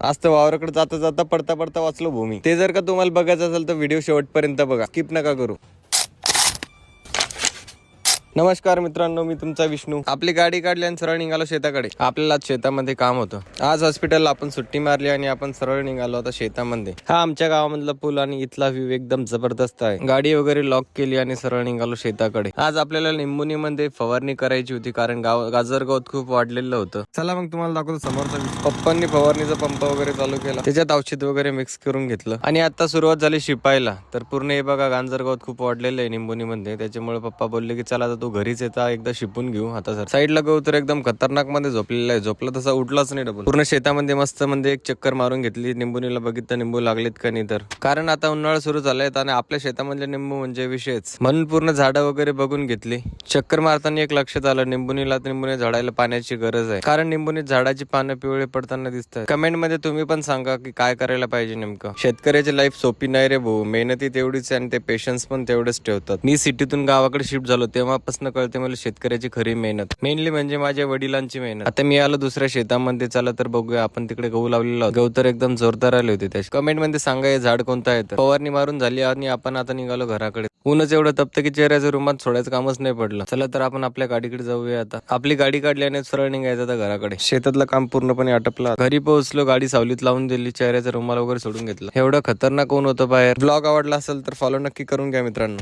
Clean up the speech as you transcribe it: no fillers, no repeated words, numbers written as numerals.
आज तर वावराकडे जाता जाता पडता पडता वाचलो भूमी. ते जर का तुम्हाला बघायचं असेल तर व्हिडिओ शेवटपर्यंत बघा, स्किप नका करू. नमस्कार मित्रांनो, मी तुमचा विष्णू. आपली गाडी काढली आणि सरळ निघालो शेताकडे. आपल्याला आज शेतामध्ये काम होतं. आज हॉस्पिटलला आपण सुट्टी मारली आणि आपण सरळ निघालो आता शेतामध्ये. हा आमच्या गावामधला पूल आणि इथला व्ह्यू एकदम जबरदस्त आहे. गाडी वगैरे लॉक केली आणि सरळ निघालो शेताकडे. आज आपल्याला निंबुनीमध्ये फवारणी करायची होती, कारण गाजर गवत खूप वाढलेलं होतं. चला मग तुम्हाला दाखवतो समोरचा. पप्पांनी फवारणीचा पंप वगैरे चालू केला, त्याच्यात औषध वगैरे मिक्स करून घेतलं आणि आता सुरुवात झाली शिपायला. तर पूर्ण हे बघा, गांजर गवत खूप वाढलेलं आहे निंबुनीमध्ये. त्याच्यामुळे पप्पा बोलले की चला तू घरीच येता एकदा शिपून घेऊ. आता सर साईडला गहू तर एकदम खतरनाक मध्ये झोपलेला आहे. झोपला तसा उठलाच नाही डबल. पूर्ण शेतामध्ये मस्त म्हणजे एक चक्कर मारून घेतली. निंबुनीला बघितलं निंबू लागलेत का नाही, तर कारण आता उन्हाळा सुरू झालाय आणि आपल्या शेतामधले निंबू म्हणजे विशेष, म्हणून पूर्ण झाडं वगैरे बघून घेतली. चक्कर मारताना एक लक्षात आलं, निंबुनीला झाडायला पाण्याची गरज आहे, कारण निंबुनीत झाडाची पानं पिवळे पडताना दिसतात. कमेंट मध्ये तुम्ही पण सांगा की काय करायला पाहिजे नेमकं. शेतकऱ्याची लाईफ सोपी नाही रे भाऊ, मेहनती तेवढीच आहे आणि ते पेशन्स पण तेवढेच ठेवतात. मी सिटीतून गावाकडे शिफ्ट झालो तेव्हापासून कळते मला शेतकऱ्याची खरी मेहनत, मेनली म्हणजे माझ्या वडिलांची मेहनत. आता मी आलो दुसऱ्या शेतामध्ये, चला तर बघूया. आपण तिकडे गहू लावलेला, गहू तर एकदम जोरदार आले होते. त्या कमेंट मध्ये सांगा हे झाड कोणतं आहे. तर फवारणी मारून झाली आणि आपण आता निघालो घराकडे. ऊनच एवढं तपतं की चेहऱ्याच्या रुमात सोडायचं कामच नाही पडलं. चला तर आपण आपल्या गाडीकडे जाऊया. आता आपली गाडी काढली आणि सरळ निघायचं आता घराकडे. शेतातलं काम पूर्णपणे आटपलं. घरी पोहोचलो, गाडी सावलीत लावून दिली, चेहऱ्याचा रुमाल वगैरे सोडून घेतला. एवढं खतरनाक ऊन होतं बाहेर. ब्लॉग आवडला असेल तर फॉलो नक्की करून घ्या मित्रांनो.